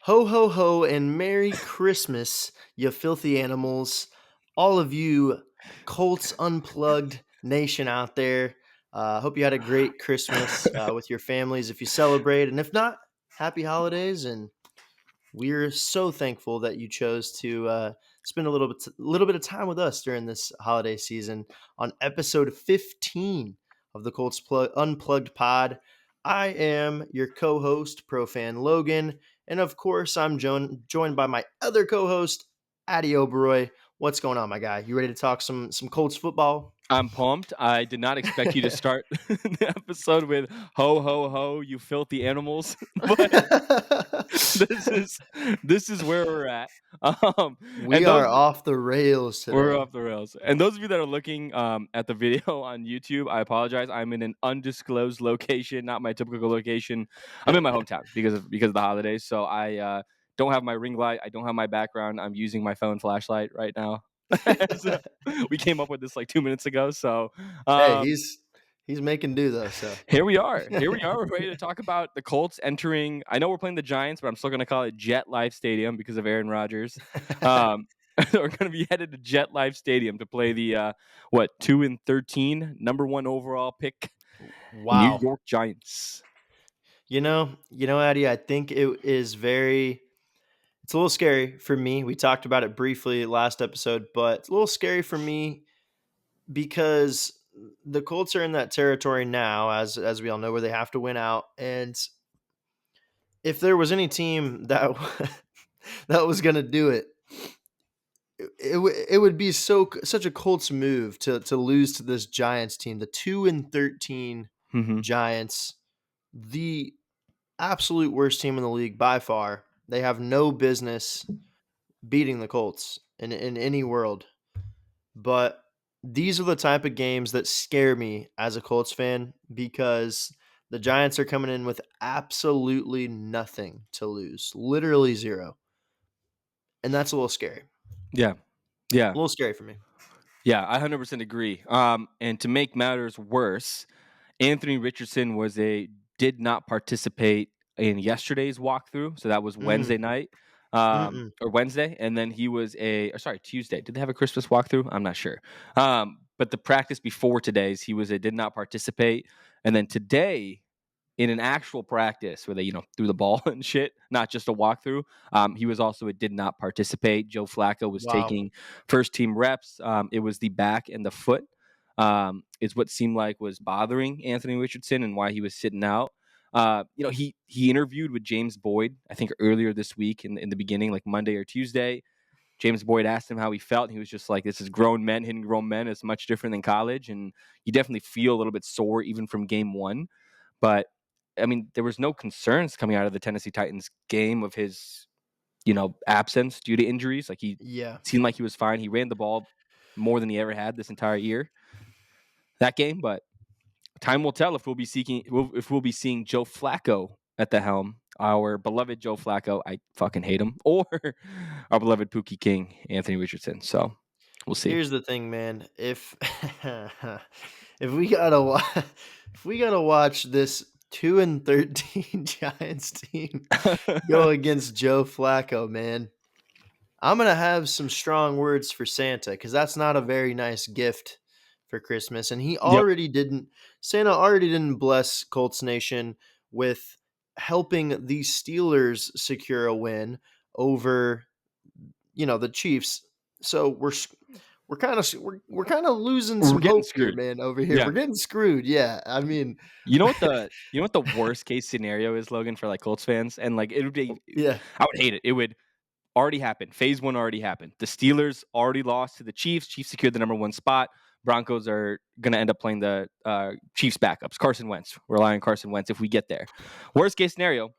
Ho, ho, ho, and Merry Christmas, you filthy animals. All of you Colts Unplugged Nation out there. Hope you had a great Christmas with your families if you celebrate. And if not, happy holidays. And we're so thankful that you chose to spend a little bit of time with us during this holiday season on episode 15 of the Unplugged Pod. I am your co-host, Profan Logan, and of course, I'm joined by my other co-host, Ati Logan. What's going on, my guy? You ready to talk some Colts football? I'm pumped. I did not expect you to start the episode with "ho ho ho, you filthy animals," but this is this is where we're at. We And are those off the rails We're today. off the rails. And those of you that are looking at the video on YouTube, I apologize. I'm in an undisclosed location, not my typical location. I'm in my hometown because of the holidays. So I don't have my ring light. I don't have my background. I'm using my phone flashlight right now. So, we came up with this like 2 minutes ago. So Hey, um, he's making do though. So here we are. Here we are. We're ready to talk about the Colts entering. I know we're playing the Giants, but I'm still going to call it Jet Life Stadium because of Aaron Rodgers. Um, we're going to be headed to Jet Life Stadium to play the 2-13 number 1 overall pick New wow. York Giants. Addie, I think it is it's a little scary for me. We talked about it briefly last episode, but it's a little scary for me because the Colts are in that territory now, as we all know, where they have to win out. And if there was any team that that was going to do it, it would be such a Colts move to lose to this Giants team, the 2-13 Mm-hmm. Giants, the absolute worst team in the league by far. They have no business beating the Colts in any world. But these are the type of games that scare me as a Colts fan because the Giants are coming in with absolutely nothing to lose, literally zero. And that's a little scary. Yeah. A Yeah. little scary for me. Yeah. I 100% agree. And to make matters worse, Anthony Richardson did not participate in yesterday's walkthrough. So that was Wednesday night. Or Wednesday, and then he was Tuesday. Did they have a Christmas walkthrough? I'm not sure. But the practice before today's, did not participate, and then today, in an actual practice where they threw the ball and shit, not just a walkthrough, he was also did not participate. Joe Flacco was Wow. taking first team reps. It was the back and the foot is what seemed like was bothering Anthony Richardson and why he was sitting out. He interviewed with James Boyd, I think earlier this week in the beginning, like Monday or Tuesday. James Boyd asked him how he felt, and he was just like, "This is grown men hitting grown men. It's much different than college, and you definitely feel a little bit sore even from game one." But I mean, there was no concerns coming out of the Tennessee Titans game of his, absence due to injuries. Like he Yeah. seemed like he was fine. He ran the ball more than he ever had this entire year. That game, but time will tell if we'll be seeing Joe Flacco at the helm, our beloved Joe Flacco. I fucking hate him, or our beloved Pookie King, Anthony Richardson. So we'll see. Here's the thing, man. If if we gotta if we gotta watch this 2-13 Giants team go against Joe Flacco, man, I'm gonna have some strong words for Santa because that's not a very nice gift for Christmas. And Yep. Santa already didn't bless Colts Nation with helping the Steelers secure a win over, the Chiefs. So we're kind of losing We're some getting hope here, screwed. man. Over here, Yeah. we're getting screwed. Yeah, I mean, You know what the worst case scenario is, Logan, for like Colts fans, and like it would be. yeah, I would hate it. It would already happen. Phase one already happened. The Steelers already lost to the Chiefs. Chiefs secured the number 1 spot. Broncos are going to end up playing the Chiefs backups. Carson Wentz. We're relying on Carson Wentz if we get there. Worst case scenario,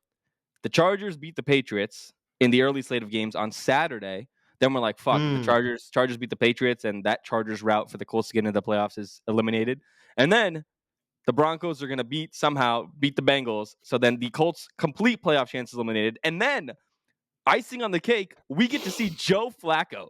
the Chargers beat the Patriots in the early slate of games on Saturday. Then we're like, fuck, the Chargers beat the Patriots, and that Chargers route for the Colts to get into the playoffs is eliminated. And then the Broncos are going to beat the Bengals. So then the Colts' complete playoff chance is eliminated. And then, icing on the cake, we get to see Joe Flacco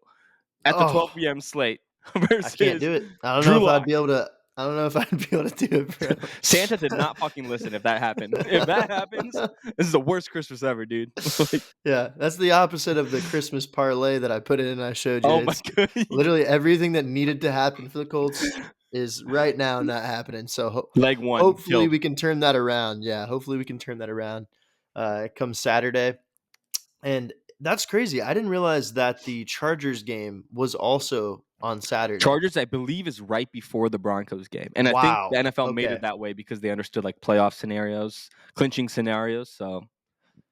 at the 12 oh, p.m. slate I can't versus do it. I don't know Drew if I'd Lock. be able to. I don't know if I'd be able to do it, bro. Santa did not fucking listen if that happened. If that happens, this is the worst Christmas ever, dude. Like, Yeah, that's the opposite of the Christmas parlay that I put in and I showed you. oh my It's god. literally everything that needed to happen for the Colts is right now not happening. So Leg one hopefully killed. we can turn that around. Yeah, hopefully we can turn that around. Come Saturday, and that's crazy. I didn't realize that the Chargers game was also on Saturday. Chargers, I believe, is right before the Broncos game, and I think the Wow. NFL made Okay, it that way because they understood like playoff scenarios, clinching scenarios. So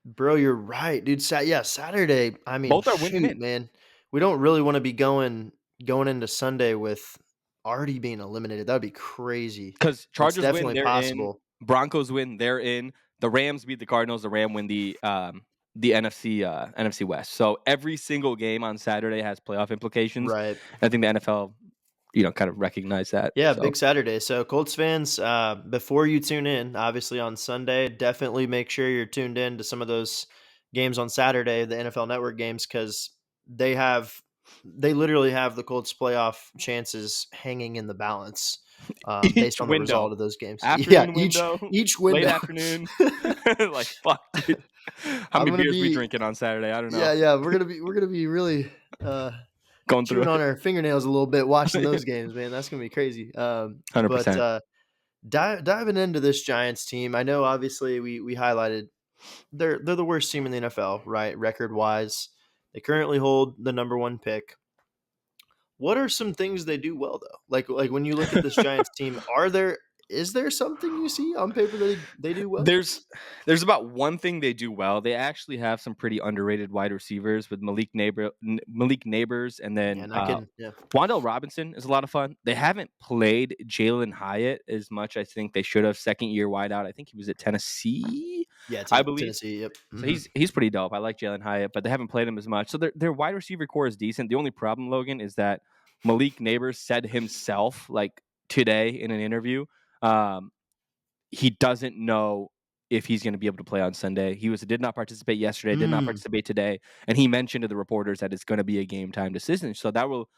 bro, you're right, dude. Yeah, Saturday. I mean, both are winning shoot, in man, we don't really want to be going into Sunday with already being eliminated. That would be crazy. because It's Chargers win, definitely they're in. possible. Broncos win, they're in. The Rams beat the Cardinals. The Ram win the NFC West. So every single game on Saturday has playoff implications. Right. I think the NFL, kind of recognize that. Yeah, So big Saturday. So Colts fans, before you tune in, obviously on Sunday, definitely make sure you're tuned in to some of those games on Saturday, the NFL Network games, because they literally have the Colts playoff chances hanging in the balance, each based on the window, result of those games. Yeah, afternoon window, each late window. afternoon, like fuck, dude. How I'm many gonna beers we be drinking on Saturday? I don't know. Yeah, we're gonna be really Going through chewing on it, our fingernails a little bit watching one those games, man. That's gonna be crazy. hundred But percent. diving into this Giants team, I know obviously we highlighted they're the worst team in the NFL, right? Record wise, they currently hold the number one pick. What are some things they do well though? Like when you look at this Giants team, is there something you see on paper that they do well? There's there's about one thing they do well. They actually have some pretty underrated wide receivers with Malik Nabers, and Yeah, then not kidding. Yeah, Wandale Robinson is a lot of fun. They haven't played Jalen Hyatt as much. I think they should have. Second year wideout. I think he was at Tennessee, yeah, I believe. Tennessee. Yep. So Hmm. he's pretty dope. I like Jalen Hyatt, but they haven't played him as much. So their wide receiver core is decent. The only problem, Logan, is that Malik Nabers said himself like today in an interview. Um, he doesn't know if he's going to be able to play on Sunday. He did not participate yesterday, did not Mm, participate today, and he mentioned to the reporters that it's going to be a game time decision. So that will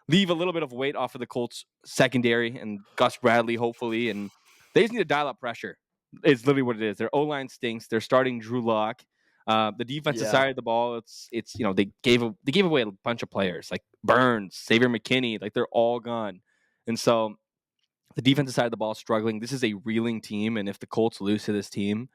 leave a little bit of weight off of the Colts secondary and Gus Bradley, hopefully, and they just need to dial up pressure. It's literally what it is. Their O line stinks. They're starting Drew Lock. The defensive yeah. side of the ball, it's they gave away a bunch of players like Burns, Xavier McKinney, like they're all gone, and so the defensive side of the ball is struggling. This is a reeling team, and if the Colts lose to this team,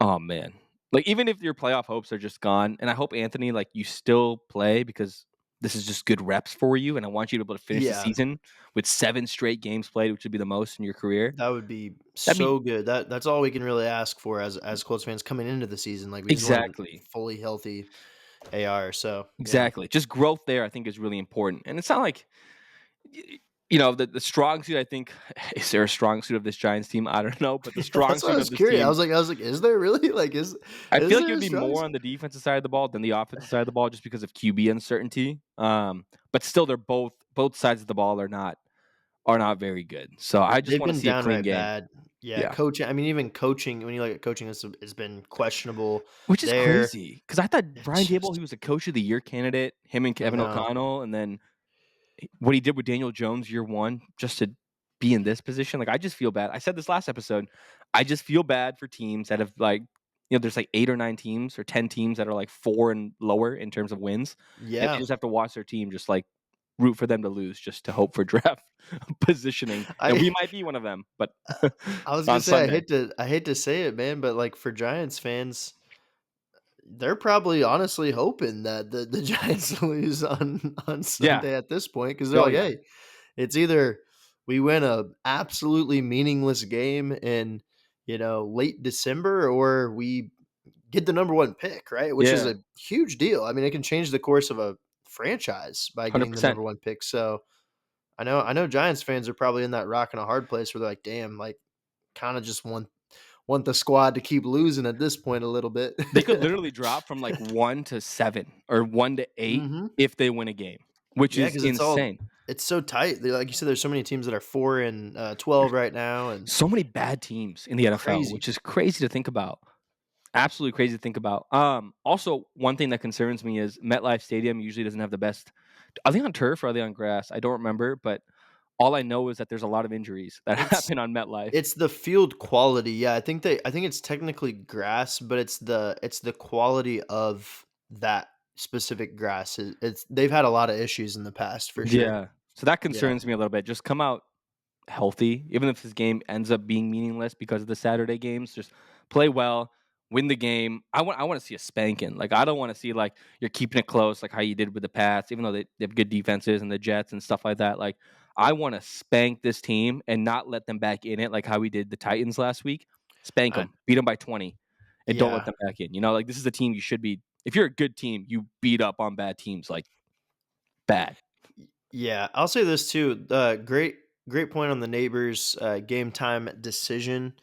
oh man, like even if your playoff hopes are just gone, and I hope Anthony, like you still play because this is just good reps for you, and I want you to be able to finish the Yeah, season with 7 straight games played, which would be the most in your career. that would be That'd be so good. That's all we can really ask for as Colts fans coming into the season. Like we just want a exactly. fully healthy AR. So yeah, Exactly. Just growth there, I think, is really important. And it's not like, the strong suit, I think, is there a strong suit of this Giants team? I don't know. But the strong that's why I suit of was this curious. team, I was like, is there really like I feel is like it there would a be strong? more on the defensive side of the ball than the offensive side of the ball just because of QB uncertainty. But still, they're both sides of the ball are not very good. So I just They've want to been see a clean downright game. bad. Yeah, Yeah. coaching. I mean, even coaching. When you look at coaching, it's been questionable Which is there. crazy because I thought Brian It's Dable, just he was a coach of the year candidate, him and I Kevin know. O'Connell, and then what he did with Daniel Jones year one just to be in this position. Like I just feel bad. I said this last episode. I just feel bad for teams that have there's like 8 or 9 teams or 10 teams that are like 4 and lower in terms of wins, and they Yeah, just have to watch their team just like root for them to lose just to hope for draft positioning. And I we might be one of them, but I was gonna on say Sunday. I hate to say it, man, but like for Giants fans, they're probably honestly hoping that the Giants lose on Yeah. Sunday at this point because they're Oh like, yeah. hey, it's either we win a absolutely meaningless game in late December or we get the number one pick, right? Which is Yeah. a huge deal. I mean, it can change the course of a franchise by Hundred getting the percent. number one pick. So I know Giants fans are probably in that rock and a hard place where they're like, damn, like kind of just want the squad to keep losing at this point a little bit. They could literally drop from like 1 to 7 or 1 to 8 Hmm. if they win a game, which Yeah, is because insane. it's so tight. Like you said, there's so many teams that are 4 and 12 right now, and So many bad teams in the NFL, crazy. which is crazy to think about. Absolutely crazy to think about. Also, one thing that concerns me is MetLife Stadium usually doesn't have the best. Are they on turf or are they on grass? I don't remember, but All I know is that there's a lot of injuries that It's happen on MetLife. it's the field quality. Yeah, I think it's technically grass, but it's the quality of that specific grass. It's they've had a lot of issues in the past for sure. Yeah. So that Yeah. concerns me a little bit. Just come out healthy, even if this game ends up being meaningless because of the Saturday games. Just play well, win the game. I want to see a spanking. Like I don't want to see like you're keeping it close, like how you did with the Pats, even though they have good defenses and the Jets and stuff like that. Like I want to spank this team and not let them back in it, like how we did the Titans last week. Spank I, them, beat them by 20, and don't let yeah. them back in. You know, like this is a team you should be. If you're a good team, you beat up on bad teams like bad. Yeah, I'll say this too. Great point on the neighbors game time decision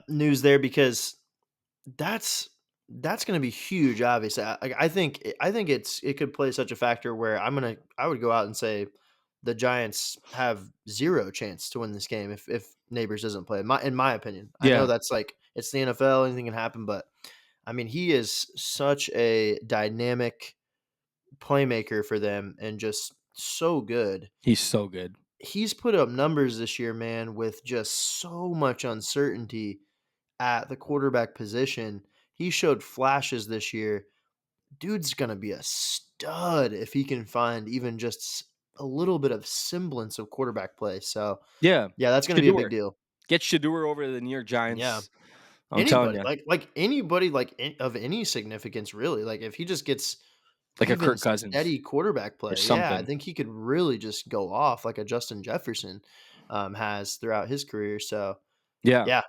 news there because that's that's going to be huge. Obviously, I think it could play such a factor where I would go out and say the Giants have zero chance to win this game if neighbors doesn't play. In my opinion, I know Yeah, that's like it's the NFL, anything can happen, but I mean he is such a dynamic playmaker for them and just so good. he's so good. He's put up numbers this year, man, with just so much uncertainty at the quarterback position. He showed flashes this year. Dude's going to be a stud if he can find even just a little bit of semblance of quarterback play. So, Yeah, yeah, that's going to be a big Shador. deal. Get Shador over to the New York Yeah. Giants. I'm telling Anybody, you, like anybody of any significance really. Like if he just gets like a even Kirk Cousins steady quarterback or play, yeah, I something. think he could really just go off like a Justin Jefferson has throughout his career. So, Yeah, yeah,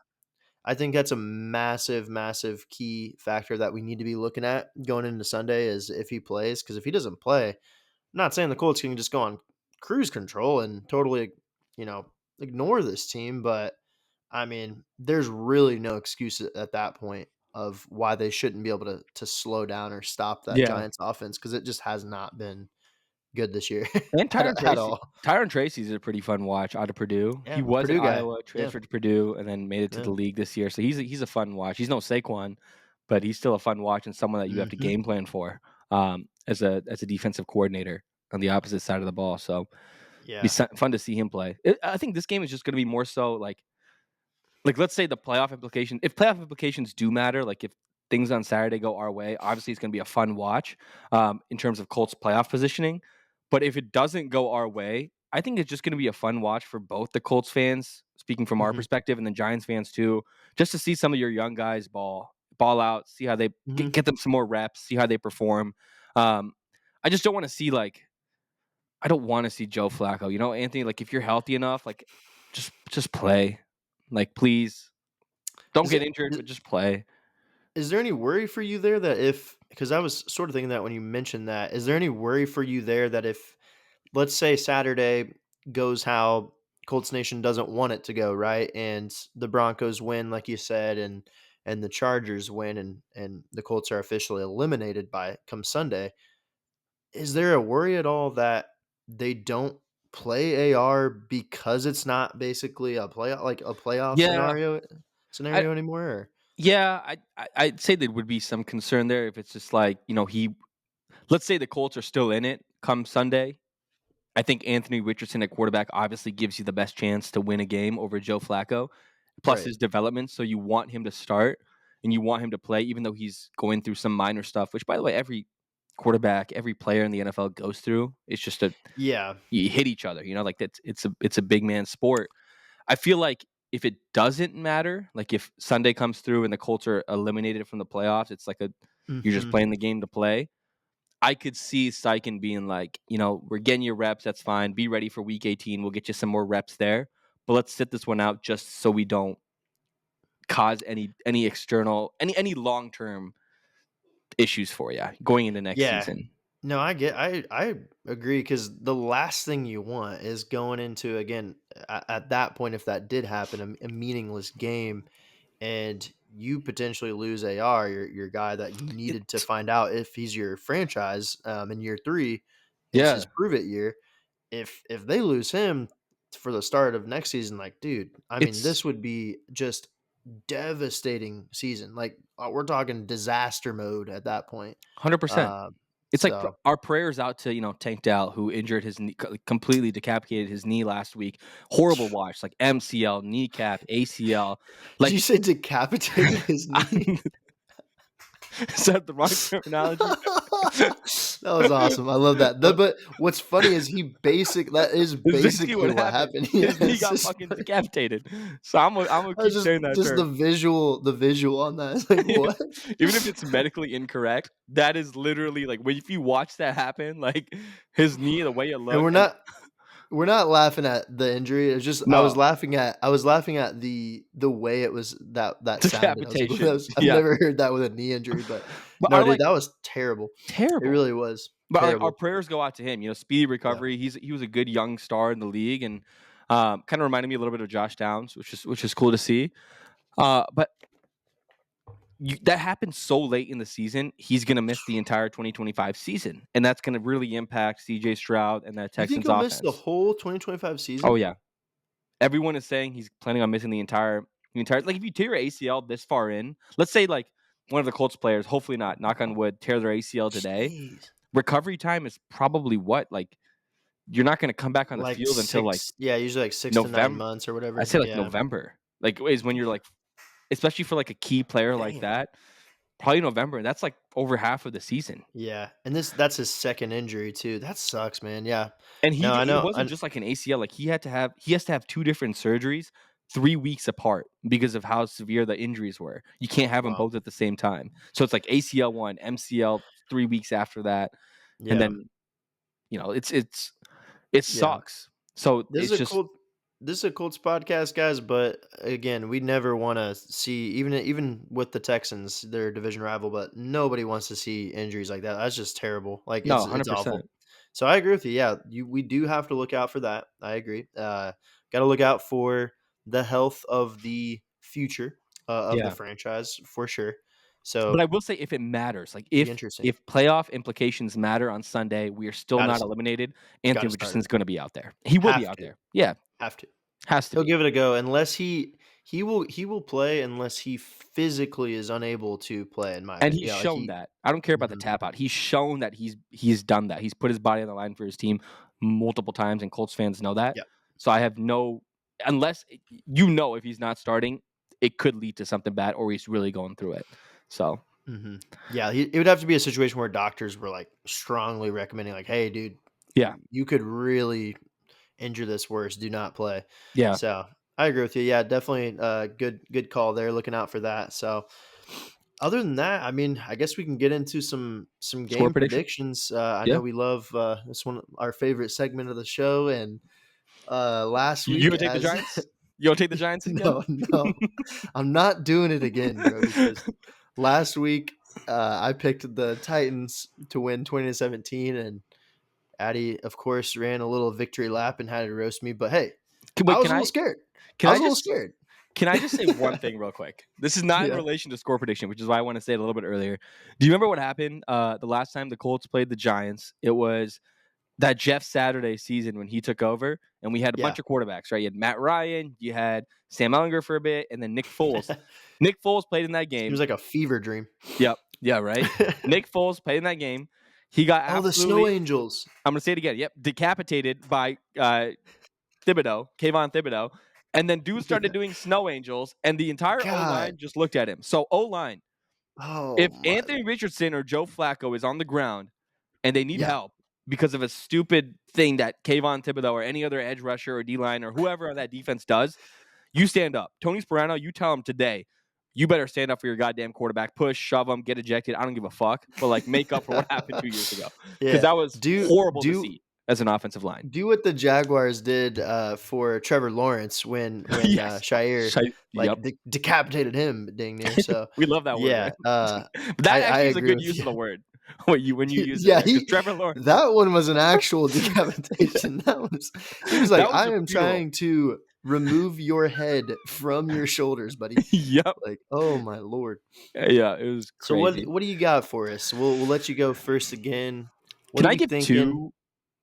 I think that's a massive, massive key factor that we need to be looking at going into Sunday is if he plays. Because if he doesn't play, I'm not saying the Colts can just go on cruise control and totally, you know, ignore this team, but I mean, there's really no excuse at that point of why they shouldn't be able to slow down or stop that yeah. Giants offense because it just has not been good this year And Tyron at Tracy. all. Tyron Tracy's a pretty fun watch out of Purdue. He Yeah, was at Purdue guy. Iowa, Yeah, transferred to Purdue, and then made it to yeah. the league this year. So he's a fun watch. He's no Saquon, but he's still a fun watch and someone that you have to Mhm. game plan for as a defensive coordinator on the opposite side of the ball. So be Yeah. fun to see him play. I think this game is just going to be more so like let's say the playoff implication if playoff implications do matter, like if things on Saturday go our way, obviously it's going to be a fun watch in terms of Colts playoff positioning. But if it doesn't go our way, I think it's just going to be a fun watch for both the Colts fans, speaking from our Mhm. perspective, and the Giants fans too, just to see some of your young guys ball out, see how they Mhm. get them some more reps, see how they perform. Um, I just don't want to see like I don't want to see Joe Flacco. You know, Anthony, like if you're healthy enough, like just play. Like please don't Is get it injured, but just play. is there any worry for you there that if because I was sort of thinking that when you mentioned that, is there any worry for you there that if let's say Saturday goes how Colts Nation doesn't want it to go, right? And the Broncos win, like you said, and the Chargers win and the Colts are officially eliminated by come Sunday. Is there a worry at all that they don't play AR because it's not basically a playoff Yeah, I scenario anymore? Or? yeah, I'd say there would be some concern there if it's just like, you know, he let's say the Colts are still in it come Sunday. I think Anthony Richardson at quarterback obviously gives you the best chance to win a game over Joe Flacco, plus Right. his development. So you want him to start and you want him to play, even though he's going through some minor stuff, which by the way, every quarterback, every player in the NFL goes through. It's just a Yeah. you hit each other, you know, like that's it's a big man sport. I feel like if it doesn't matter, like if Sunday comes through and the Colts are eliminated from the playoffs, it's like a you're just Mhm. playing the game to play. I could see Sykin being like, you know, we're getting your reps, that's fine. Be ready for week 18. We'll get you some more reps there. But let's sit this one out just so we don't cause any external any long-term issues for you going into next Yeah. season. No, I agree because the last thing you want is going into again at that point if that did happen a meaningless game and you potentially lose AR your guy that you needed to It's find out if he's your franchise in year 3 is his yeah. prove it year. If they lose him for the start of next season, like dude, I mean It's this would be just devastating season. Like we're talking disaster mode at that point. 100%. Uh, It's like So our prayers out to Tank Dell, who injured his knee, completely decapitated his knee last week. Horrible watch, like MCL, kneecap, ACL. did you Like, say decapitated his knee? is that the wrong terminology? That was awesome. I love that. But what's funny is that is It's basically basically what what happened. happened. His knee Yes, got fucking decapitated. So I'm gonna keep saying that just term. the visual on that. It's like what? Even if it's medically incorrect, that is literally like if you watch that happen, like his knee, the way it And looked, and we're not laughing at the injury. It's just no I was laughing at the way it was that sounded. I was like, decapitation. I've Yeah, never heard that with a knee injury, but but no, our dude, like that was terrible. It terrible. really was But like our terrible. prayers go out to him. Speedy Yeah. recovery. He was a good young star in the league, and kind of reminded me a little bit of Josh Downs, which is cool to see. But that happened so late in the season, he's going to miss the entire 2025 season. And that's going to really impact CJ Stroud and that You think Texans he'll miss the offense. whole 2025 Oh, season? yeah. Everyone is saying he's planning on missing the entire. Like, if you tear your ACL this far in, let's say, like, one of the Colts players, hopefully not, knock on wood, tear their ACL today, Jeez. recovery time is probably what? Like, you're not going to come back on the Like field until, like, 6 yeah, usually like 6 to 9 November. months or I whatever. say, like, Yeah. November. Like, is when you're, like, especially for, like, a key player like Damn. that, probably November. And that's, like, over half of the season. Yeah, and that's his second injury too. That sucks, man. Yeah. And No, I it know. wasn't just like an ACL. Like, he has to have 2 different surgeries 3 weeks apart because of how severe the injuries were. You can't have them Wow. both at the same time. So it's like ACL 1, MCL 3 weeks after that, and Yeah. then it Yeah. sucks. So This is it's a just cool this is a Colts podcast, guys, but again, we never want to see even with the Texans, their division rival, but nobody wants to see injuries like that. That's just terrible. Like no, it's awful. 100%. So I agree with you. Yeah, we do have to look out for that. I agree. Got to look out for the health of the future of the Yeah. franchise for sure. But So I will say, if it matters, like be interesting. if playoff implications matter on Sunday, we are still Got not to eliminated. got Anthony to start him. Richardson's going to be out there. He will be Have out to. there. Yeah, Have to. has to He'll be. give it a go unless he will play unless he physically is unable to play. In my And opinion, he's yeah, like shown that. I don't care about the Mhm. tap out. He's shown that he's done that. He's put his body on the line for his team multiple times, and Colts fans know that. Yeah, So I have unless if he's not starting, it could lead to something bad, or he's really going through it. So yeah. It would have to be a situation where doctors were like strongly recommending, like, "Hey, dude, yeah, you could really injure this worse. Do not play." yeah. So I agree with you. Yeah, definitely. Good call there. Looking out for that. So other than that, I mean, I guess we can get into some Score game prediction. predictions. I Yeah, know we love this one, our favorite segment of the show, and last you week would take the as Giants. You will take the Giants again. no, I'm not doing it again, bro, because last week I picked the Titans to win 20-17, and Ati, of course, ran a little victory lap and had to roast me. But hey, I Wait, was a little scared. can I I was a little just scared. Can I just say one thing real quick? This is not in Yeah. relation to score prediction, which is why I want to say it a little bit earlier. Do you remember what happened the last time the Colts played the Giants? It was that Jeff Saturday season when he took over, and we had a Yeah. bunch of quarterbacks, right? You had Matt Ryan, you had Sam Ellinger for a bit, and then Nick Foles. Nick Foles played in that Seems game. like a fever dream. Yep. Yeah, right. Nick Foles played in that game. He got Oh, the Snow absolutely, Angels. I'm going to say it again. Yep. Decapitated by Kayvon Thibodeau. And then dude Yeah. started doing snow angels, and the entire O God. line just looked at him. So O line, Oh if my. Anthony Richardson or Joe Flacco is on the ground and they need Yeah. help because of a stupid thing that Kayvon Thibodeau or any other edge rusher or D line or whoever on that defense does, you stand up. Tony Sperano, you tell him today, you better stand up for your goddamn quarterback. Push, shove him, get ejected. I don't give a fuck. But like, make up for what happened 2 years ago, because Yeah. that was horrible to see as an offensive line. Do what the Jaguars did for Trevor Lawrence when Yes. Shire Yep. decapitated him dang near. So We love that word, yeah, man. But that I actually is a agree good with use you. of the word when you use it Yeah, there. Because Trevor Lawrence, that one was an actual decapitation. He was like, that was I a am funeral. trying to remove your head from your shoulders, buddy. Yep. Like, oh my lord. Yeah, it was So crazy. what do you got for us? We'll let you go first again. What Can are I we give thinking? 2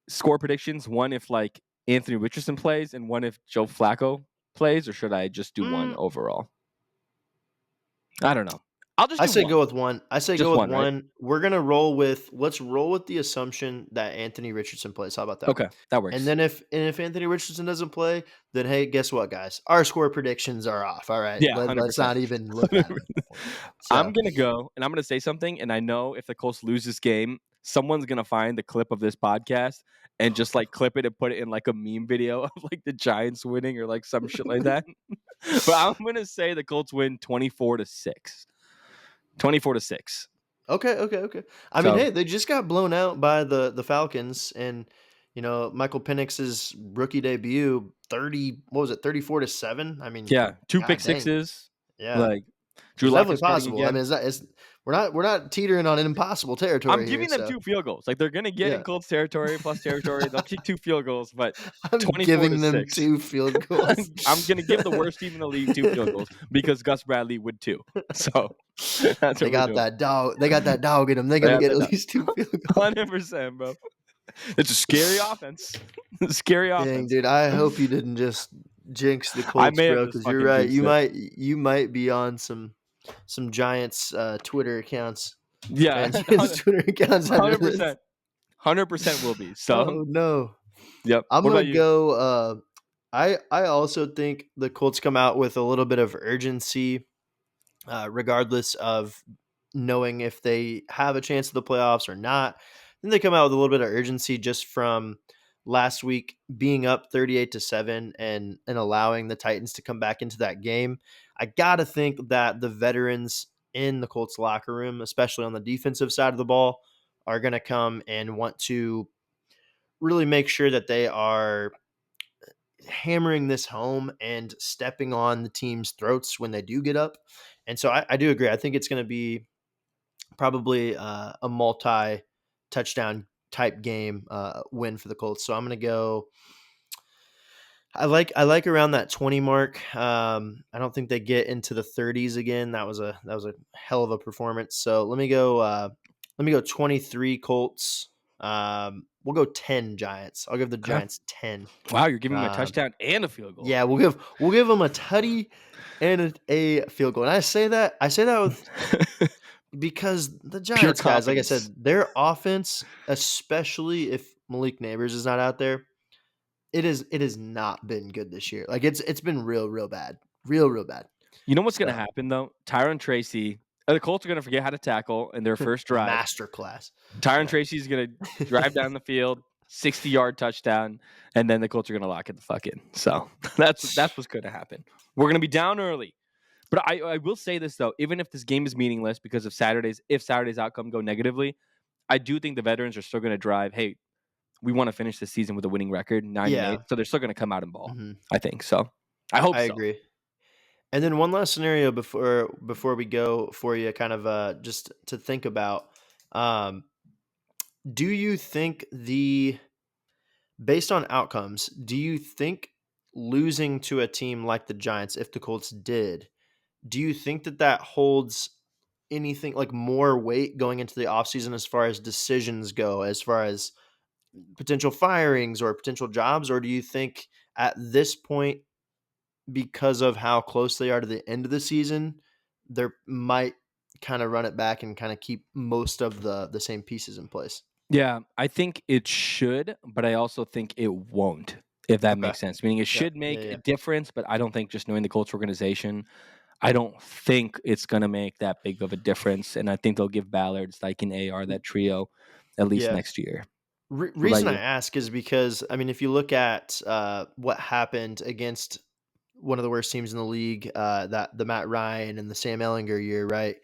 score predictions? One if like Anthony Richardson plays, and one if Joe Flacco plays, or should I just do one Mm, overall? I don't know. I'll just I do say one. go with one. I say Just go with one, right? one. Let's roll with the assumption that Anthony Richardson plays. How about that? Okay, that And works. then if Anthony Richardson doesn't play, then hey, guess what, guys? Our score predictions are off. All right. Yeah, Let's 100%. not even look at it at that point. I'm So gonna go and I'm gonna say something, and I know if the Colts lose this game, someone's gonna find the clip of this podcast and just like clip it and put it in like a meme video of like the Giants winning or like some shit like that. But I'm gonna say the Colts win 24-6. 24-6. okay. I mean, So hey, they just got blown out by the Falcons, and Michael Penix's rookie debut, 34-7. I mean, yeah, two pick god dang, sixes. yeah. Like Drew It's Lock definitely is starting possible. I again. mean, we're not teetering on impossible I'm territory here. giving them So 2 field goals. Like, they're gonna get in yeah, Colts territory, plus territory. They'll kick 2 field goals, but I'm 24 to giving them 6. 2 field goals. I'm gonna give the worst team in the league 2 field goals because Gus Bradley would too. So, that's They what we're got doing. that dog. They got that dog in them. They're I gonna have get that at done. least 2 field goals. 100%, bro. It's a scary offense. Scary Dang, offense. dude. I hope you didn't just jinx the I Colts, may have bro. just Because you're fucking right. jinxed it. You might be on some Giants Twitter accounts. Yeah, Giants Twitter accounts after this. 100%. 100% will be. So, Oh no. yep. I'm What gonna about you? go. I also think the Colts come out with a little bit of urgency, regardless of knowing if they have a chance of the playoffs or not. Then they come out with a little bit of urgency just from last week being up 38-7 and allowing the Titans to come back into that game. I gotta think that the veterans in the Colts locker room, especially on the defensive side of the ball, are gonna come and want to really make sure that they are hammering this home and stepping on the team's throats when they do get up. And so I do agree. I think it's going to be probably a multi touchdown type game win for the Colts. So I'm going to go. I like around that 20 mark. I don't think they get into the 30s again. That was a hell of a performance. So let me go 23 Colts. We'll go 10 Giants. I'll give the Okay. Giants 10. Wow, you're giving him a Um, touchdown and a field goal. yeah, we'll give them a tutty and a field goal. And I say that with because the Pure Giants guys, like I confidence. said, their offense, especially if Malik Nabers is not out there, it has not been good this year. Like it's been real bad, real bad. You know what's gonna So happen though? Tyron Tracy, the Colts are gonna forget how to tackle in their first drive. masterclass. Tyron Yeah. Tracy's gonna drive down the field, 60-yard touchdown, and then the Colts are gonna lock it the fuck in. So that's what's gonna happen. We're gonna be down early. But I will say this though, even if this game is meaningless because of if Saturday's outcome go negatively, I do think the veterans are still gonna drive, hey, we want to finish the season with a winning record, 9-8. Yeah. So they're still gonna come out and ball. hmm I think so. I hope I so. agree. And then one last scenario before we go for you, kind of just to think about. Um, do you think based on outcomes, do you think losing to a team like the Giants, if the Colts did, do you think that holds anything like more weight going into the offseason as far as decisions go, as far as potential firings or potential jobs? Or do you think at this point, because of how close they are to the end of the season, they might kind of run it back and kind of keep most of the same pieces in place? Yeah, I think it should, but I also think it won't, if that Okay. makes sense. Meaning it Yeah. should Yeah. make a Yeah. difference, but I don't think just knowing the Colts organization, I don't think it's gonna make that big of a difference. And I think they'll give Ballard, Steichen, AR, that trio, at least Yeah. next year. What about Reason I you? ask is because I mean, if you look at what happened against one of the worst teams in the league, that the Matt Ryan and the Sam Ellinger year, right?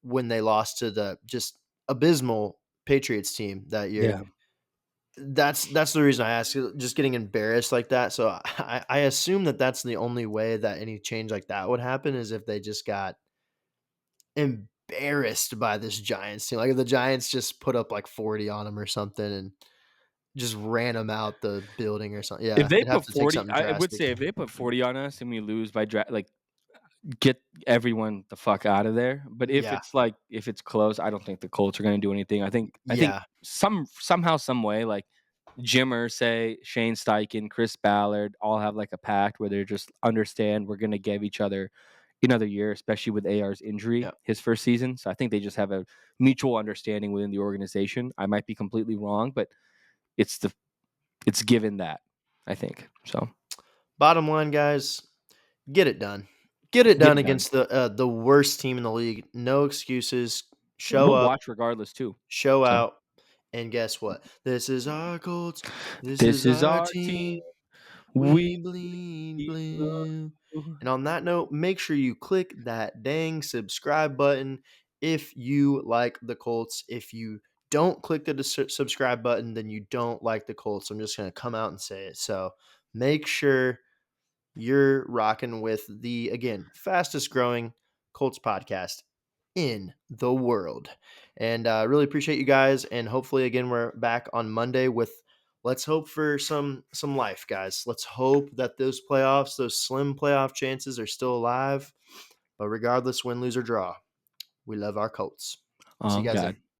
When they lost to the just abysmal Patriots team that year. Yeah. That's the reason I ask. Just getting embarrassed like that. So I assume that's the only way that any change like that would happen is if they just got embarrassed by this Giants team. Like if the Giants just put up like 40 on them or something and just ran them out the building or something. If Yeah, they it'd have put to take 40, something I would drastic. say if they put 40 on us and we lose by like get everyone the fuck out of there. But Yeah, if it's close, I don't think the Colts are gonna do anything. I think yeah, somehow, some way, like Jimmer, say Shane Steichen, Chris Ballard all have like a pact where they just understand we're gonna give each other another year, especially with AR's injury Yeah. his first season. So I think they just have a mutual understanding within the organization. I might be completely wrong, but it's given that, I think. So Bottom line, guys, get it done. Get it get done it done. against the worst team in the league. No excuses. And Show we'll up, watch regardless too. show So out, and guess what? This is our Colts. This this is is our our team. team. We We bleed bleed blue. blue. And on that note, make sure you click that dang subscribe button if you like the Colts. If you don't click the subscribe button, then you don't like the Colts. I'm just going to come out and say it. So make sure you're rocking with the, again, fastest growing Colts podcast in the world. And I really appreciate you guys. And hopefully, again, we're back on Monday with, let's hope for some life, guys. Let's hope that those playoffs, those slim playoff chances are still alive. But regardless, win, lose, or draw, we love our Colts. See Oh you guys God. then.